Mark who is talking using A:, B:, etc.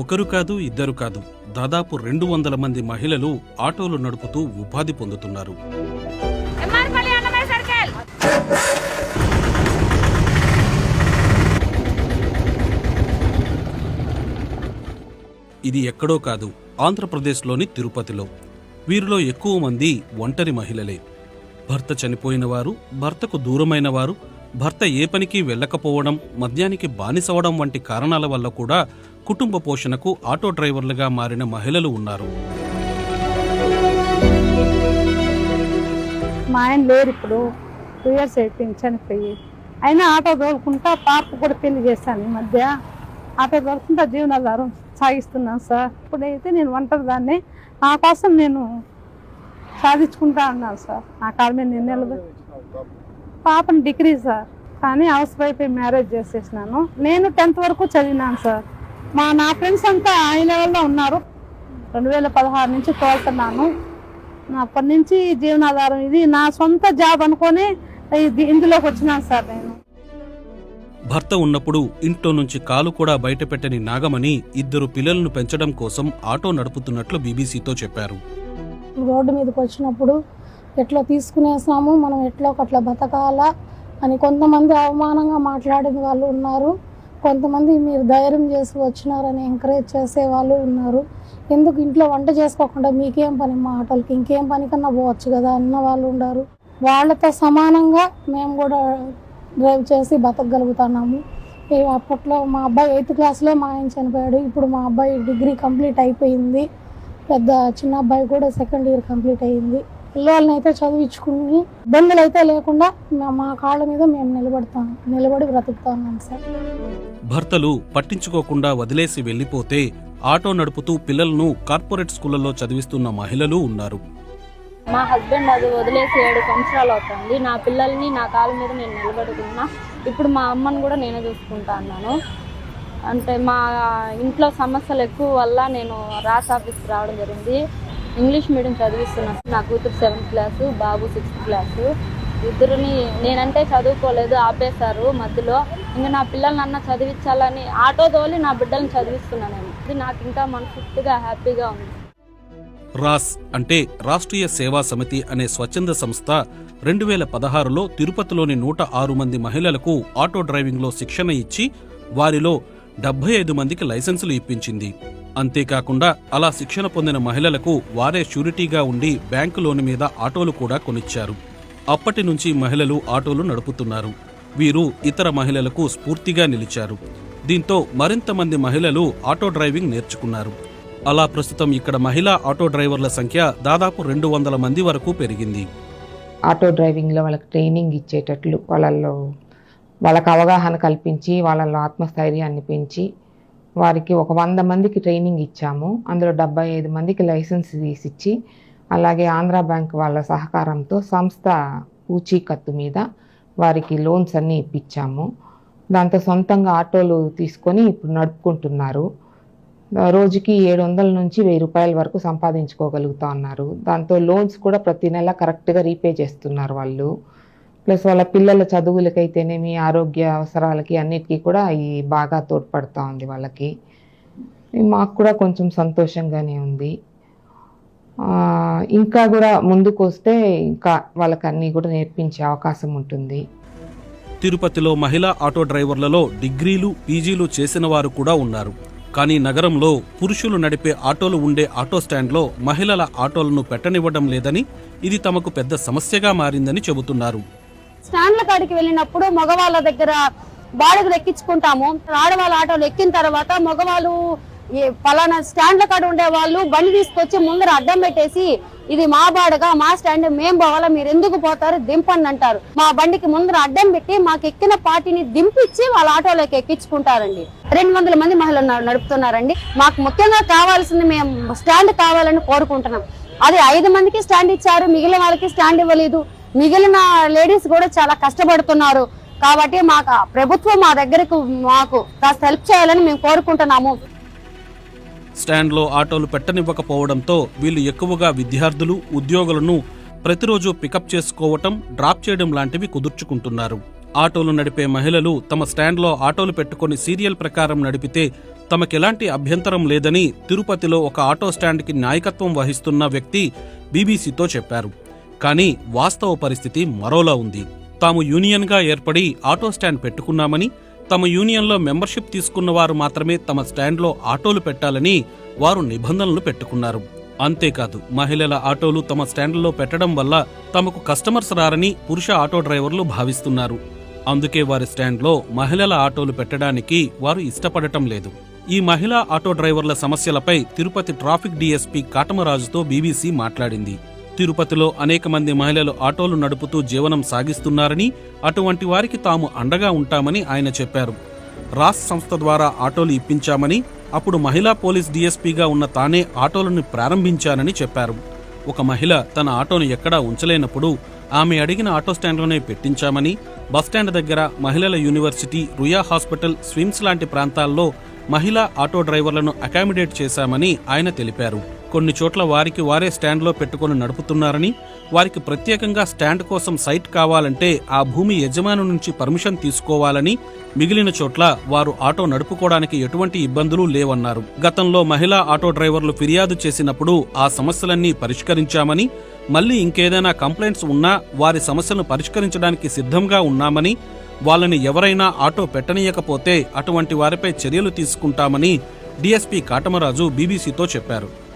A: ఒకరు కాదు, ఇద్దరు కాదు, దాదాపు 200 మంది మహిళలు ఆటోలు నడుపుతూ ఉపాధి పొందుతున్నారు. ఇది ఎక్కడో కాదు, ఆంధ్రప్రదేశ్లోని తిరుపతిలో. వీరిలో ఎక్కువ మంది ఒంటరి మహిళలే. భర్త చనిపోయిన వారు, భర్తకు దూరమైన వారు, భర్త ఏ పనికి వెళ్లకపోవడం, మద్యానికి బానిసవడం వంటి కారణాల వల్ల కూడా కుటుంబ పోషణకు ఆటో డ్రైవర్లుగా మారిన మహిళలు ఉన్నారు.
B: మా ఆయన లేరు, ఇప్పుడు 2 years అయిపోయింది చనిపోయి. అయినా ఆటో తోలుకుంటా పార్క్ కూడా పెళ్లి చేశాను. ఈ మధ్య ఆటో తోలుకుంటా జీవనాధారం సాగిస్తున్నాను సార్. ఇప్పుడైతే నేను ఒంటరి దాన్ని, నా కోసం నేను సాధించుకుంటా ఉన్నాను సార్. నా కాళ్ళ మీద నేను నిలబడి. పాపని డిగ్రీ సార్, కానీ హౌస్ వైఫ్ మ్యారేజ్ చేసేసినాను. నేను 10th వరకు చదివినాను సార్. నా ఫ్రెండ్స్ అంతా హై లెవెల్లో ఉన్నారు. 2016 నుంచి తోలుతున్నాను. అప్పటి నుంచి జీవనాధారం ఇది నా సొంత జాబ్ అనుకొని ఇందులోకి వచ్చినాను సార్. నేను
A: భర్త ఉన్నప్పుడు ఇంట్లో నుంచి కాలు కూడా బయటపెట్టని నాగమణి 2 పిల్లలను పెంచడం కోసం ఆటో నడుపుతున్నట్లు బీబీసీతో చెప్పారు.
C: రోడ్డు మీదకి వచ్చినప్పుడు ఎట్లా తీసుకునేసాము, మనం ఎట్లా ఒకట్లా బతకాలా అని కొంతమంది అవమానంగా మాట్లాడిన వాళ్ళు ఉన్నారు. కొంతమంది మీరు ధైర్యం చేసి వచ్చినారని ఎంకరేజ్ చేసే వాళ్ళు ఉన్నారు. ఎందుకు ఇంట్లో వంట చేసుకోకుండా మీకేం పని, మా ఆటోలకి ఇంకేం పని కన్నా పోవచ్చు కదా అన్న వాళ్ళు ఉన్నారు. వాళ్ళతో సమానంగా మేము కూడా డ్రైవ్ చేసి బతకగలుగుతున్నాము. అప్పట్లో మా అబ్బాయి 8th క్లాస్లో మా ఆయన చనిపోయాడు. ఇప్పుడు మా అబ్బాయి డిగ్రీ కంప్లీట్ అయిపోయింది. చిన్న అబ్బాయి కూడా 2nd year కంప్లీట్ అయ్యింది. పిల్లల్ని అయితే చదివించుకుని ఇబ్బందులు అయితే లేకుండా మా కాళ్ళ మీద మేము నిలబడి బ్రతుకుతాం సార్.
A: భర్తలు పట్టించుకోకుండా వదిలేసి వెళ్లిపోతే ఆటో నడుపుతూ పిల్లలను కార్పొరేట్ స్కూళ్లలో చదివిస్తున్న మహిళలు ఉన్నారు.
D: మా హస్బెండ్ అది వదిలేసి 7 సంవత్సరాలు అవుతుంది. నా పిల్లల్ని నా కాళ్ళ మీద నేను నిలబడుకున్నా. ఇప్పుడు మా అమ్మను కూడా నేనే చూసుకుంటా అన్నాను. అంటే మా ఇంట్లో సమస్యలు ఎక్కువ వల్ల నేను రాస్ ఆఫీస్కి రావడం జరిగింది. ఇంగ్లీష్ మీడియం చదివిస్తున్నాను. నా కూతురు 7th క్లాసు, బాబు 6th క్లాసు. ఇద్దరిని నేనంటే చదువుకోలేదు, ఆపేశారు మధ్యలో. ఇంకా నా పిల్లల్ని చదివించాలని ఆటో తోలి నా బిడ్డలను చదివిస్తున్నాను నేను. ఇది నాకు ఇంకా మనస్ఫూర్తిగా హ్యాపీగా ఉంది.
A: రాస్ అంటే రాష్ట్రీయ సేవా సమితి అనే స్వచ్ఛంద సంస్థ 2016లో తిరుపతిలోని 106 మంది మహిళలకు ఆటో డ్రైవింగ్లో శిక్షణ ఇచ్చి వారిలో 75 మందికి లైసెన్సులు ఇప్పించింది. అంతేకాకుండా అలా శిక్షణ పొందిన మహిళలకు వారే షూరిటీగా ఉండి బ్యాంకు లోను మీద ఆటోలు కూడా కొనిచ్చారు. అప్పటి నుంచి మహిళలు ఆటోలు నడుపుతున్నారు. వీరు ఇతర మహిళలకు స్ఫూర్తిగా నిలిచారు. దీంతో మరింత మంది మహిళలు ఆటో డ్రైవింగ్ నేర్చుకున్నారు. అలా ప్రస్తుతం ఇక్కడ మహిళా ఆటో డ్రైవర్ల సంఖ్య దాదాపు 200 మంది వరకు పెరిగింది.
E: ఆటో డ్రైవింగ్లో వాళ్ళకి ట్రైనింగ్ ఇచ్చేటట్లు వాళ్ళకు అవగాహన కల్పించి వాళ్ళలో ఆత్మస్థైర్యాన్ని పెంచి వారికి ఒక 100 మందికి ట్రైనింగ్ ఇచ్చాము. అందులో 75 మందికి లైసెన్స్ తీసిచ్చి, అలాగే ఆంధ్రా బ్యాంక్ వాళ్ళ సహకారంతో సంస్థ పూచీకత్తు మీద వారికి లోన్స్ అన్నీ ఇప్పించాము. దాంతో సొంతంగా ఆటోలు తీసుకొని ఇప్పుడు నడుపుకుంటున్నారు. రోజుకి 700 నుంచి 1000 రూపాయల వరకు సంపాదించుకోగలుగుతా ఉన్నారు. దాంతో లోన్స్ కూడా ప్రతి నెల కరెక్ట్గా రీపే చేస్తున్నారు వాళ్ళు. ప్లస్ వాళ్ళ పిల్లల చదువులకైతేనేమి, ఆరోగ్య అవసరాలకి అన్నిటికీ కూడా ఈ బాగా తోడ్పడుతూ ఉంది వాళ్ళకి. మాకు కూడా కొంచెం సంతోషంగానే ఉంది. ఇంకా కూడా ముందుకు వస్తే ఇంకా వాళ్ళకి అన్నీ కూడా నేర్పించే అవకాశం ఉంటుంది.
A: తిరుపతిలో మహిళా ఆటో డ్రైవర్లలో డిగ్రీలు, పీజీలు చేసిన వారు కూడా ఉన్నారు. కానీ నగరంలో పురుషులు నడిపే ఆటోలు ఉండే ఆటో స్టాండ్లో మహిళల ఆటోలను పెట్టనివ్వడం లేదని, ఇది తమకు పెద్ద సమస్యగా మారిందని చెబుతున్నారు.
F: స్టాండ్ల కాడికి వెళ్ళినప్పుడు మగవాళ్ళ దగ్గర బాడుగులు ఎక్కించుకుంటాము. ఆడవాళ్ళ ఆటోలు ఎక్కిన తర్వాత మగవాళ్ళు పలానా స్టాండ్ల కాడ ఉండే వాళ్ళు బండి తీసుకొచ్చి ముందర అడ్డం పెట్టేసి, ఇది మా బాడగా, మా స్టాండ్ మేం పోవాలా, మీరు ఎందుకు పోతారు, దింపండి అంటారు. మా బండికి ముందర అడ్డం పెట్టి మాకు ఎక్కిన పార్టీని దింపించి వాళ్ళ ఆటోలోకి ఎక్కించుకుంటారండి. 200 మంది మహిళలు నడుపుతున్నారండి. మాకు ముఖ్యంగా కావాల్సింది, మేము స్టాండ్ కావాలని కోరుకుంటున్నాం. అది 5 మందికి స్టాండ్ ఇచ్చారు, మిగిలిన వాళ్ళకి స్టాండ్ ఇవ్వలేదు. మిగిలిన లేడీస్ కూడా చాలా కష్టపడుతున్నారు. కాబట్టి మాకు ప్రభుత్వం మా దగ్గరకు మాకు కాస్త హెల్ప్ చేయాలని మేము కోరుకుంటున్నాము.
A: స్టాండ్లో ఆటోలు పెట్టనివ్వకపోవడంతో వీళ్ళు ఎక్కువగా విద్యార్థులు, ఉద్యోగులను ప్రతిరోజు పికప్ చేసుకోవటం, డ్రాప్ చేయడం లాంటివి కుదుర్చుకుంటున్నారు. ఆటోలు నడిపే మహిళలు తమ స్టాండ్లో ఆటోలు పెట్టుకుని సీరియల్ ప్రకారం నడిపితే తమకెలాంటి అభ్యంతరం లేదని తిరుపతిలో ఒక ఆటో స్టాండ్కి నాయకత్వం వహిస్తున్న వ్యక్తి బీబీసీతో చెప్పారు. కానీ వాస్తవ పరిస్థితి మరోలా ఉంది. తాము యూనియన్గా ఏర్పడి ఆటో స్టాండ్ పెట్టుకున్నామని, తమ యూనియన్లో మెంబర్షిప్ తీసుకున్న వారు మాత్రమే తమ స్టాండ్లో ఆటోలు పెట్టాలని వారు నిబంధనలు పెట్టుకున్నారు. అంతేకాదు, మహిళల ఆటోలు తమ స్టాండ్లలో పెట్టడం వల్ల తమకు కస్టమర్స్ రారని పురుష ఆటో డ్రైవర్లు భావిస్తున్నారు. అందుకే వారి స్టాండ్లో మహిళల ఆటోలు పెట్టడానికి వారు ఇష్టపడటం లేదు. ఈ మహిళా ఆటో డ్రైవర్ల సమస్యలపై తిరుపతి ట్రాఫిక్ డీఎస్పీ కాటమరాజుతో బీబీసీ మాట్లాడింది. తిరుపతిలో అనేక మంది మహిళలు ఆటోలు నడుపుతూ జీవనం సాగిస్తున్నారని, అటువంటి వారికి తాము అండగా ఉంటామని ఆయన చెప్పారు. రాస్ సంస్థ ద్వారా ఆటోలు ఇప్పించామని, అప్పుడు మహిళా పోలీస్ డీఎస్పీగా ఉన్న తానే ఆటోలను ప్రారంభించానని చెప్పారు. ఒక మహిళ తన ఆటోను ఎక్కడా ఉంచలేనప్పుడు ఆమె అడిగిన ఆటో స్టాండ్లోనే పెట్టించామని, బస్టాండ్ దగ్గర మహిళల యూనివర్సిటీ, రుయా హాస్పిటల్, స్విమ్స్ లాంటి ప్రాంతాల్లో మహిళా ఆటో డ్రైవర్లను అకామిడేట్ చేశామని ఆయన తెలిపారు. కొన్ని చోట్ల వారికి వారే స్టాండ్లో పెట్టుకుని నడుపుతున్నారని, వారికి ప్రత్యేకంగా స్టాండ్ కోసం సైట్ కావాలంటే ఆ భూమి యజమాని నుంచి పర్మిషన్ తీసుకోవాలని, మిగిలిన చోట్ల వారు ఆటో నడుపుకోవడానికి ఎటువంటి ఇబ్బందులు లేవన్నారు. గతంలో మహిళా ఆటో డ్రైవర్లు ఫిర్యాదు చేసినప్పుడు ఆ సమస్యలన్నీ పరిష్కరించామని, మళ్లీ ఇంకేదైనా కంప్లైంట్స్ ఉన్నా వారి సమస్యలను పరిష్కరించడానికి సిద్ధంగా ఉన్నామని, వాళ్ళని ఎవరైనా ఆటో పెట్టనీయకపోతే అటువంటి వారిపై చర్యలు తీసుకుంటామని డీఎస్పీ కాటమరాజు బీబీసీతో చెప్పారు.